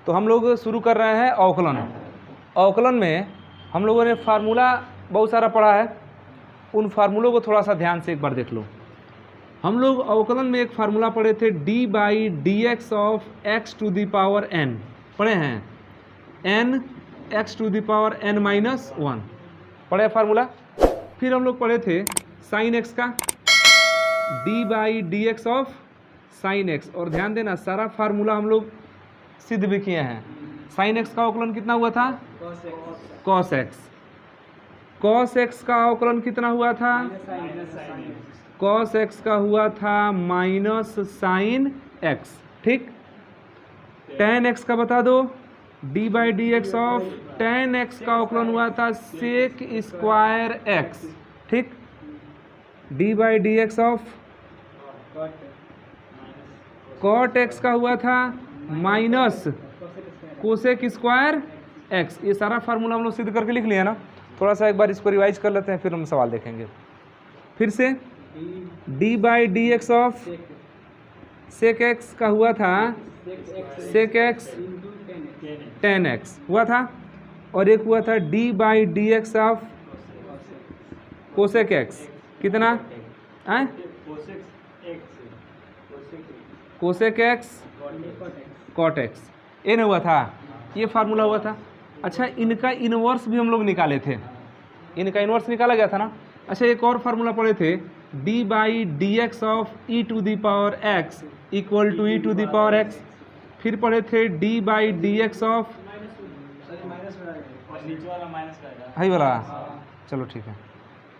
तो हम लोग शुरू कर रहे हैं अवकलन। अवकलन में हम लोगों ने फार्मूला बहुत सारा पढ़ा है, उन फार्मूलों को थोड़ा सा ध्यान से एक बार देख लो। हम लोग अवकलन में एक फार्मूला पढ़े थे, d by d x of x to the power n पढ़े हैं, n x to the power n minus one पढ़े फार्मूला। फिर हम लोग पढ़े थे साइन एक्स का, d by d x of sine x. और ध्यान देना सारा फार्मूला हम लोग सिद्ध भी किए हैं। साइन एक्स का अवकलन कितना हुआ था? Cos x. कॉस एक्स का अवकलन कितना हुआ था? कॉस एक्स का हुआ था माइनस साइन एक्स। ठीक। टेन एक्स का बता दो, d by d x of tan x का अवकलन हुआ था सेक स्क्वायर एक्स। ठीक। D by d x of cot x का हुआ था माइनस कोसेक स्क्वायर एक्स। ये सारा फार्मूला हम लोग सिद्ध करके लिख लिया ना। थोड़ा सा एक बार इसको रिवाइज कर लेते हैं, फिर हम सवाल देखेंगे। फिर से d by d x of sec x का हुआ था सेक एक्स टेन एक्स हुआ था, और एक हुआ था d by d x of cosec x कितना है? Cosec x cot x. ये नहीं हुआ था, ये फार्मूला हुआ था। अच्छा, इनका इनवर्स भी हम लोग निकाले थे, इनका इनवर्स निकाला गया था ना। अच्छा, एक और फार्मूला पढ़े थे, d by d x of e to the power x equal to e to the power x. फिर पढ़े थे d by d x of हाई वाला, चलो ठीक है,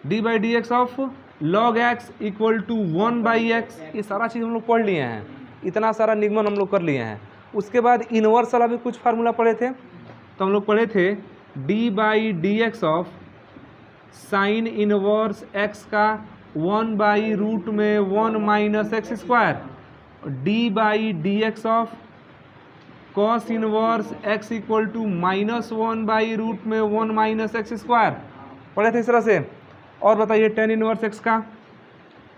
d by d x of log x equal to one by x. ये सारा चीज़ हम लोग पढ़ लिए हैं, इतना सारा निगमन हम लोग कर लिए हैं। उसके बाद इनवर्स वाला भी कुछ फार्मूला पढ़े थे। तो हम लोग पढ़े थे d by d x of sine inverse x का वन बाई रूट में one minus x square, d by d x of cos inverse x equal to minus one by root में वन माइनस एक्स स्क्वायर पढ़े थे इस तरह से। और बताइए टेन इनवर्स एक्स का,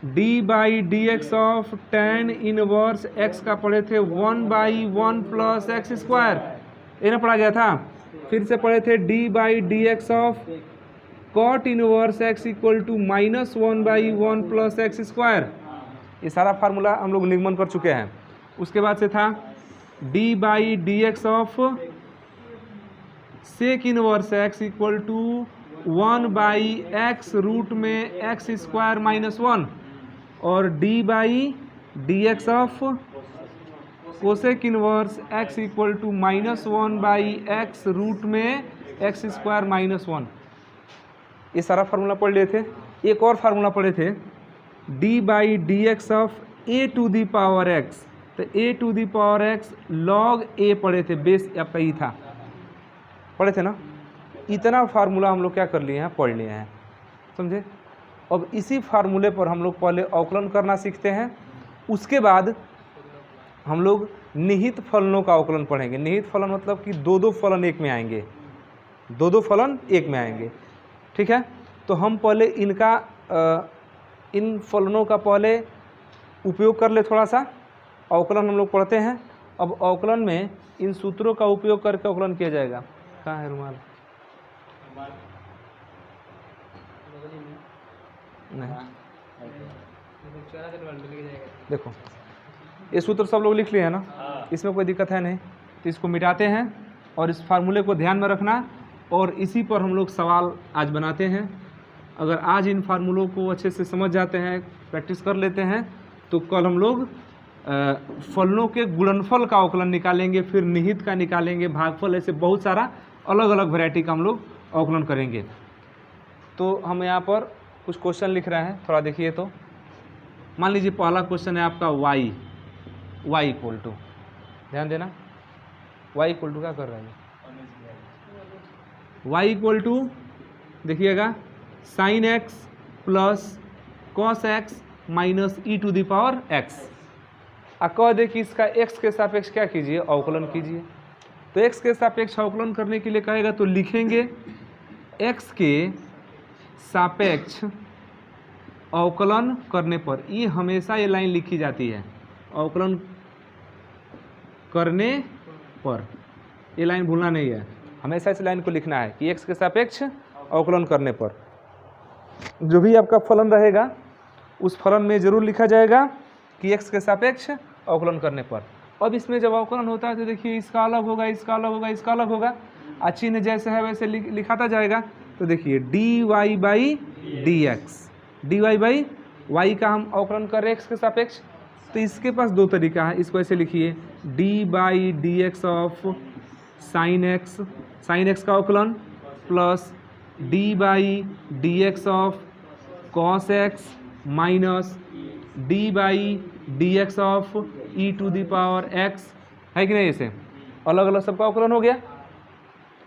d by d x of tan inverse x का पढ़े थे one by one plus x square, ये ना पढ़ा गया था। फिर से पढ़े थे d by d x of cot inverse x equal to minus one by one plus x square. ये सारा फार्मूला हम लोग निगमन कर चुके हैं। उसके बाद से था d by d x of sec inverse x equal to one by x root में एक्स स्क्वायर माइनस वन, और d by d x of cosec inverse x equal to minus one by x root में x square minus one. ये सारा formula पढ़ लिए थे। एक और फार्मूला पढ़े थे, d by d x of a to the power x. तो a to the power x log a पढ़े थे, बेस आपका ई था, पढ़े थे ना। इतना फार्मूला हम लोग क्या कर लिए हैं, पढ़ लिए हैं, समझे। अब इसी फार्मूले पर हम लोग पहले अवकलन करना सीखते हैं। उसके बाद हम लोग निहित फलनों का अवकलन पढ़ेंगे। निहित फलन मतलब कि दो दो फलन एक में आएंगे, दो दो फलन एक में आएंगे। ठीक है, तो हम पहले इनका इन फलनों का पहले उपयोग कर ले थोड़ा सा। अवकलन हम लोग पढ़ते हैं। अब अवकलन में इन सूत्रों का उपयोग करके अवकलन किया जाएगा। कहाँ है रुमाल? नहीं, देखो ये सूत्र सब लोग लिख लिए हैं ना, इसमें कोई दिक्कत है नहीं। तो इसको मिटाते हैं और इस फार्मूले को ध्यान में रखना, और इसी पर हम लोग सवाल आज बनाते हैं। अगर आज इन फार्मूलों को अच्छे से समझ जाते हैं, प्रैक्टिस कर लेते हैं, तो कल हम लोग फलनों के गुणनफल का अवकलन निकालेंगे, फिर निहित का निकालेंगे, भागफल, ऐसे बहुत सारा अलग अलग वैरायटी का हम लोग अवकलन करेंगे। तो हम यहाँ पर कुछ क्वेश्चन लिख रहे हैं, थोड़ा देखिए। तो मान लीजिए पहला क्वेश्चन है आपका y इक्वल टू, ध्यान देना, y इक्वल टू क्या कर रहे हैं, y इक्वल टू देखिएगा sine x plus cos x minus e to the power x. कह दे कि इसका x के सापेक्ष क्या कीजिए, अवकलन कीजिए। तो x के सापेक्ष अवकलन करने के लिए कहेगा तो लिखेंगे x के सापेक्ष अवकलन करने पर, ये हमेशा ये लाइन लिखी जाती है, अवकलन करने पर ये लाइन भूलना नहीं है, हमेशा इस लाइन को लिखना है कि x के सापेक्ष अवकलन करने पर जो भी आपका फलन रहेगा उस फलन में जरूर लिखा जाएगा कि x के सापेक्ष अवकलन करने पर। अब इसमें जब अवकलन होता है तो देखिए इसका अलग होगा, इसका अलग होगा, इसका अलग होगा, चिन्ह जैसे है वैसे लिखाता जाएगा। तो देखिए dy by dx, dy by y का हम अवकलन कर रहे हैं x के सापेक्ष, तो इसके पास दो तरीका है, इसको ऐसे लिखिए d by d x of sine x का अवकलन plus d by d x of cos x minus d by d x of e to the power x, है कि नहीं। ऐसे अलग अलग सबका अवकलन हो गया,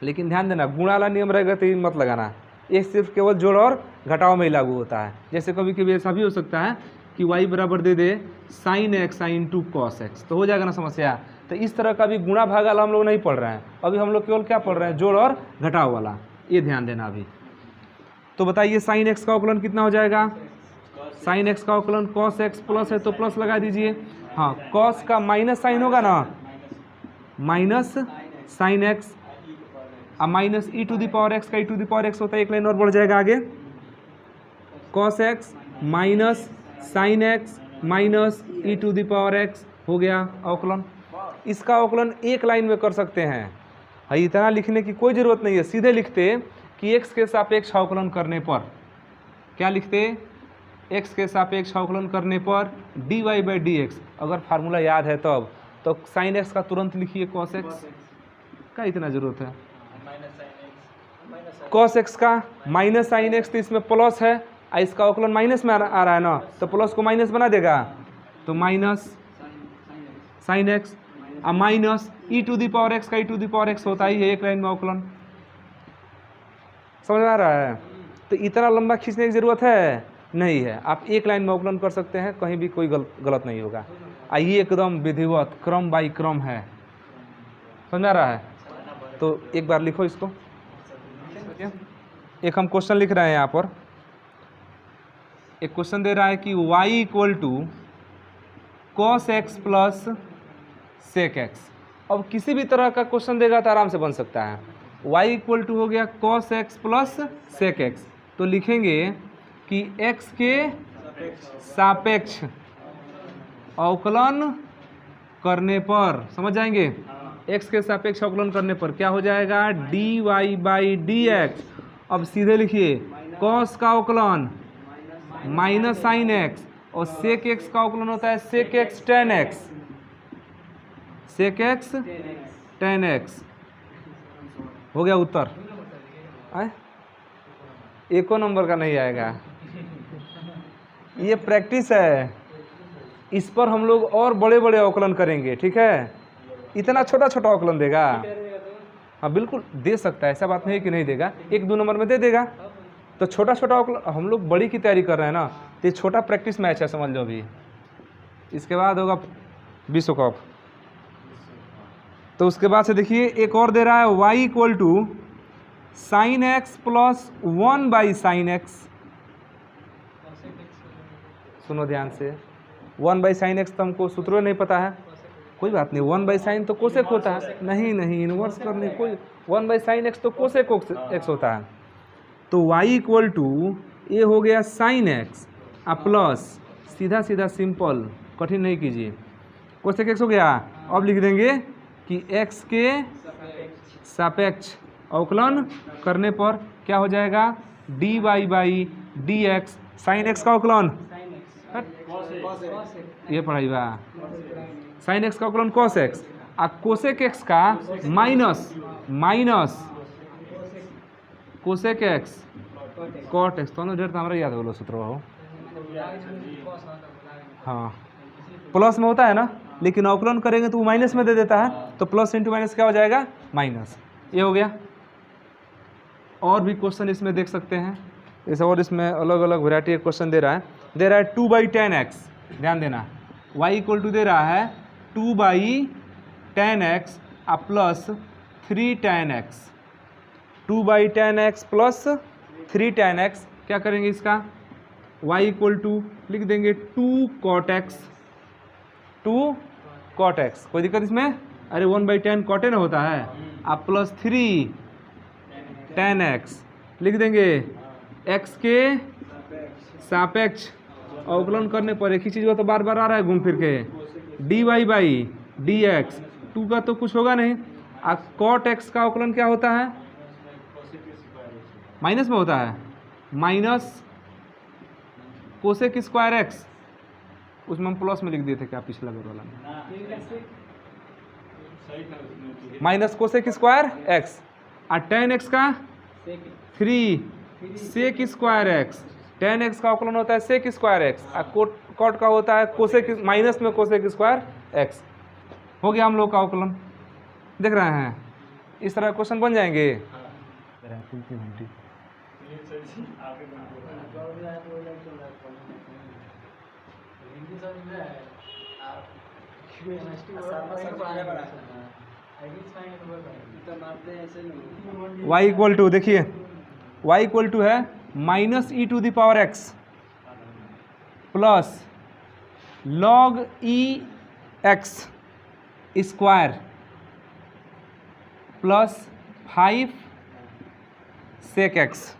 लेकिन ध्यान देना गुणा वाला नियम रहेगा तो मत लगाना, ये सिर्फ केवल जोड़ और घटाव में ही लागू होता है। जैसे कभी कभी ऐसा भी हो सकता है कि y बराबर दे दे sine x into cos x, तो हो जाएगा ना समस्या। तो इस तरह का भी गुणा भाग वाला हम लोग नहीं पढ़ रहे हैं, अभी हम लोग केवल क्या पढ़ रहे हैं, जोड़ और घटाव वाला, ये ध्यान देना अभी। तो बताइए साइन एक्स का अवकलन कितना हो जाएगा, साइन एक्स का अवकलन कॉस एक्स प्लस है तो प्लस लगा दीजिए, हाँ कॉस का माइनस साइन होगा ना, माइनस साइन एक्स अब minus e to the power x का e to the power x होता है, एक लाइन और बढ़ जाएगा आगे, cos x minus sine x minus e to the power x हो गया अवकलन। इसका अवकलन एक लाइन में कर सकते हैं, इतना लिखने की कोई ज़रूरत नहीं है, सीधे लिखते कि x के सापेक्ष अवकलन करने पर, क्या लिखते, x के सापेक्ष अवकलन करने पर dy बाई डी एक्स, अगर फार्मूला याद है तब, तो साइन एक्स का तुरंत लिखिए कॉस एक्स का, इतना ज़रूरत है, कॉस एक्स का माइनस साइन एक्स, तो इसमें प्लस है, इसका अवकलन माइनस में आ रहा है ना, तो प्लस को माइनस बना देगा, तो माइनस साइन एक्स अब minus e to the power x का e to the power x होता ही है, एक लाइन में अवकलन, समझ आ रहा है। तो इतना लंबा खींचने की ज़रूरत है नहीं है, आप एक लाइन में अवकलन कर सकते हैं, कहीं भी कोई गलत नहीं होगा। आइए एकदम विधिवत क्रम बाई क्रम है, समझ आ रहा है। तो एक बार लिखो इसको, एक हम क्वेश्चन लिख रहे हैं यहाँ पर, एक क्वेश्चन दे रहा है कि y equal to cos x plus sec x. अब किसी भी तरह का क्वेश्चन देगा तो आराम से बन सकता है। y इक्वल टू हो गया cos x plus sec x, तो लिखेंगे कि x के सापेक्ष अवकलन करने पर, समझ जाएंगे, x के सापेक्ष अवकलन करने पर क्या हो जाएगा, dy बाई डी एक्स। अब सीधे लिखिए कॉस का अवकलन माइनस साइन एक्स, और सेक एक्स का अवकलन होता है sec x tan x, sec x tan x हो गया उत्तर। एको नंबर का नहीं आएगा, ये प्रैक्टिस है, इस पर हम लोग और बड़े बड़े अवकलन करेंगे, ठीक है। इतना छोटा छोटा अवकलन देगा, हाँ बिल्कुल दे सकता है, ऐसा बात नहीं कि नहीं देगा, एक दो नंबर में दे देगा। तो छोटा छोटा अवकलन, हम लोग बड़ी की तैयारी कर रहे हैं ना, तो ये छोटा प्रैक्टिस मैच है, समझ लो अभी। इसके बाद होगा विश्व कप, तो उसके बाद से देखिए एक और दे रहा है y equal to sine x plus 1 by sine x. सुनो ध्यान से, 1 बाई साइन एक्स तो हमको सूत्र नहीं पता है, कोई बात नहीं, 1 बाई साइन तो कोसेक होता है, नहीं इन्वर्स करने कोई, 1 बाई साइन एक्स तो कोसेक एक्स होता है। तो y इक्वल टू ये हो गया साइन एक्स प्लस, सीधा सीधा सिंपल, कठिन नहीं कीजिए, कोसेक एक्स हो गया। अब लिख देंगे कि x के सापेक्ष अवकलन करने पर क्या हो जाएगा, dy by d x, sine x का अवकलन, ये पढ़ाई बा, साइन एक्स का अवकलन कॉस एक्स, और कोसेक एक्स का minus cosec x cot x, दोनों डेट हमारा याद हो सूत्र हो, हाँ प्लस में होता है ना, लेकिन अवकलन करेंगे तो वो माइनस में दे देता है, तो प्लस इंटू माइनस क्या हो जाएगा, माइनस, ये हो गया। और भी क्वेश्चन इसमें देख सकते हैं, जैसे और इसमें अलग अलग वैरायटी के क्वेश्चन दे रहा है 2 बाई 10x, ध्यान देना, y इक्वल टू दे रहा है 2 by 10x plus 3 10x, 2 by 10x plus 3 10x, क्या करेंगे इसका, y इक्वल टू लिख देंगे 2 cot x, 2 cot x, कोई दिक्कत इसमें, अरे 1 बाई 10 कॉटे ना होता है, आप प्लस 3 tan x लिख देंगे। x के सापेक्ष अवकलन करने पर एक ही चीज़ तो बार बार आ रहा है घूम फिर के, dy बाई डी एक्स। 2 का तो कुछ होगा नहीं। cot x का अवकलन क्या होता है? माइनस में होता है, माइनस कोसेक स्क्वायर एक्स। उसमें हम प्लस में लिख दिए थे क्या पिछला बेर वाला में, माइनस कोसेक स्क्वायर एक्स। और tan एक्स का 3 sec square x. tan x का अवकलन होता है सेक स्क्वायर एक्स और कॉट का होता है कोसेक माइनस में कोसेक स्क्वायर एक्स। हो गया हम लोग का अवकलन, देख रहे हैं। इस तरह क्वेश्चन बन जाएंगे। y इक्वल टू, देखिए y इक्वल टू है minus e to the power x plus log e x square plus 5 sec x.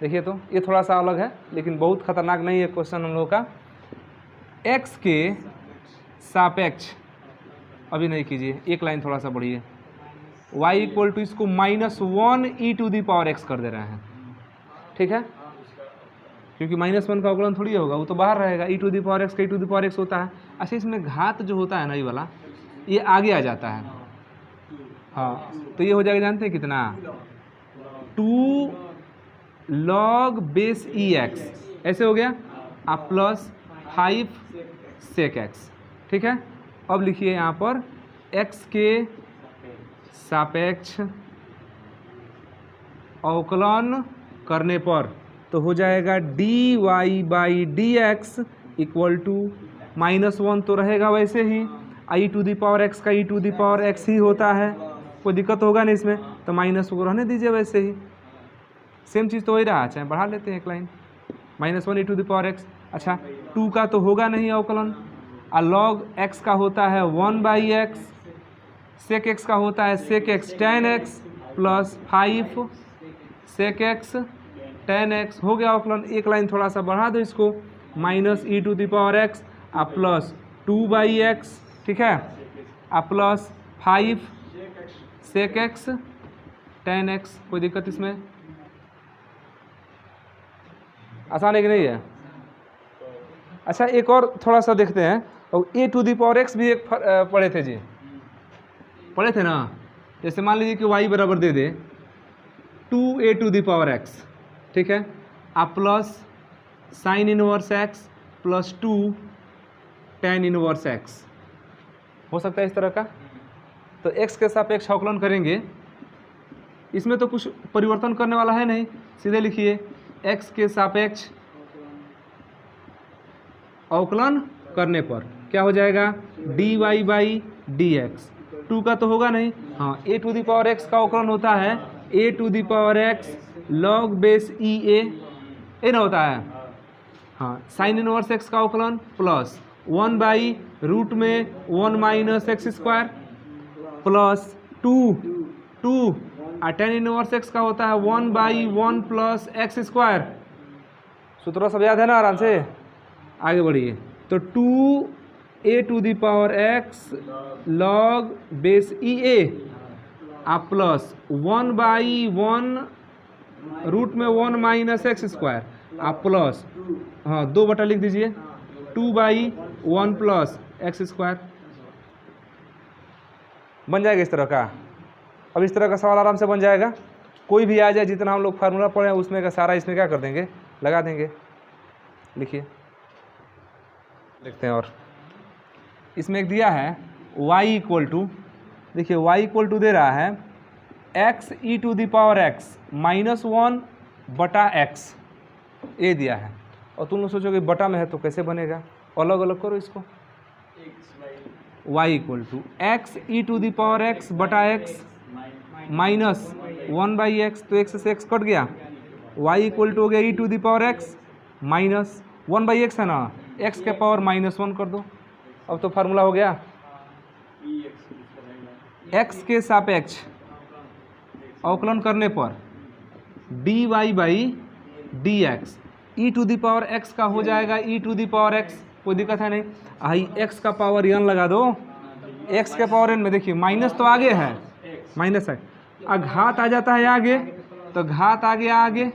देखिए तो ये थोड़ा सा अलग है लेकिन बहुत खतरनाक नहीं है क्वेश्चन हम लोगों का। x के सापेक्ष अभी नहीं कीजिए, एक लाइन थोड़ा सा बढ़िए। y इक्वल टू इसको -1 e to the power x कर दे रहे हैं, ठीक है, क्योंकि -1 का अवकलन थोड़ी होगा, वो तो बाहर रहेगा। ई टू दी पावर x का e to the power x होता है। अच्छा, इसमें घात जो होता है ना ये वाला, ये आगे आ जाता है। हाँ, तो ये हो जाएगा, जानते हैं कितना? 2 log बेस ई एक्स, ऐसे हो गया, आप प्लस 5 सेक एक्स, ठीक है। अब लिखिए यहाँ पर x के सापेक्ष अवकलन करने पर तो हो जाएगा dy by d x equal to -1 तो रहेगा वैसे ही, e to the power x का e to the power x ही होता है, कोई दिक्कत होगा नहीं इसमें, तो माइनस को रहने दीजिए वैसे ही, सेम चीज़ तो वही रहा। चाहे बढ़ा लेते हैं एक line, -1 e to the power x. अच्छा, 2 का तो होगा नहीं अवकलन, और लॉग x का होता है 1 बाई एक्स, सेक x का होता है सेक x tan x plus 5 sec x tan x। हो गया अवकलन। एक लाइन थोड़ा सा बढ़ा दो इसको, minus e to the power x और प्लस 2 बाई एक्स, ठीक है, और plus 5 sec x tan x। कोई दिक्कत इसमें? आसान है कि नहीं है? अच्छा, एक और थोड़ा सा देखते हैं। और ए टू दी पावर एक्स भी एक पढ़े थे जी, पढ़े थे ना। जैसे मान लीजिए कि y बराबर दे दे 2a to the power x, ठीक है, आप plus sine inverse x plus 2 tan inverse x। हो सकता है इस तरह का। तो x के सापेक्ष अवकलन करेंगे, इसमें तो कुछ परिवर्तन करने वाला है नहीं, सीधे लिखिए x के सापेक्ष अवकलन करने पर क्या हो जाएगा? dy by d x. 2 का तो होगा नहीं, हाँ, a to the power x का अवकलन होता है a to the power x log base e a ना होता है, हाँ, साइन इनवर्स x का अवकलन प्लस 1 बाई रूट में 1 माइनस एक्स स्क्वायर प्लस 2 और tan इनवर्स x का होता है 1 बाई 1 प्लस एक्स स्क्वायर। सूत्र सब याद है ना? आराम से आगे बढ़िए। तो 2a to the power x log base e a आप प्लस 1 बाई 1 रूट में 1 माइनस एक्स स्क्वायर आप प्लस, हाँ, 2 बटा लिख दीजिए 2 बाई 1 प्लस एक्स स्क्वायर। बन जाएगा इस तरह का। अब इस तरह का सवाल आराम से बन जाएगा, कोई भी आ जाए, जितना हम लोग फार्मूला पढ़े उसमें का सारा इसमें क्या कर देंगे, लगा देंगे। लिखिए, देखते हैं। और इसमें एक दिया है y इक्वल टू, देखिए y इक्वल टू दे रहा है x e to the power x -1 बटा x, ये दिया है। और तुम लोग सोचोगे बटा में है तो कैसे बनेगा, अलग अलग करो इसको। y equal to x e to the power x बटा x -1 बाई एक्स, तो x से x कट गया। y इक्वल टू हो गया e to the power x -1 by x है ना, x के पावर -1 कर दो, अब तो फार्मूला हो गया। x के सापेक्ष अवकलन करने पर dy by d x e to the power x का हो जाएगा e to the power x, कोई दिक्कत है नहीं। आई x का पावर n लगा दो, x के पावर n में देखिए माइनस तो आगे है, माइनस है, घात आ जाता है आगे, तो घात आगे आगे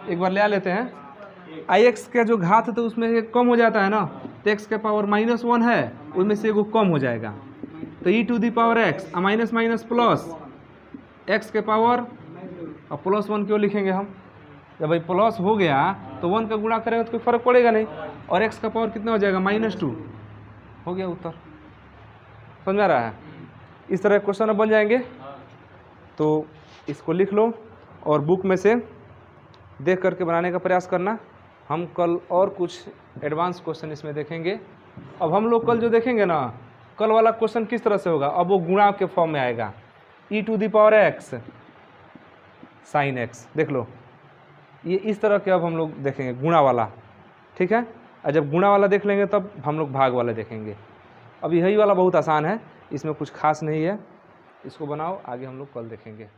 एक बार ले आ लेते हैं। आई एक्स का जो घात है तो उसमें एक कम हो जाता है ना, तो x के पावर -1 है, उसमें से एगो कम हो जाएगा, तो e to the power x minus minus plus x के पावर, और +1 क्यों लिखेंगे हम, जब भाई प्लस हो गया तो 1 का गुणा करेंगे तो कोई फर्क पड़ेगा नहीं, और x का पावर कितना हो जाएगा -2, हो गया उत्तर। समझ आ रहा है? इस तरह क्वेश्चन अब बन जाएंगे, तो इसको लिख लो और बुक में से देख करके बनाने का प्रयास करना। हम कल और कुछ एडवांस क्वेश्चन इसमें देखेंगे। अब हम लोग कल जो देखेंगे ना, कल वाला क्वेश्चन किस तरह से होगा, अब वो गुणा के फॉर्म में आएगा, e to the power x sine x, देख लो ये इस तरह के अब हम लोग देखेंगे गुणा वाला, ठीक है। और जब गुणा वाला देख लेंगे तब हम लोग भाग वाला देखेंगे। अब यही वाला बहुत आसान है, इसमें कुछ खास नहीं है, इसको बनाओ, आगे हम लोग कल देखेंगे।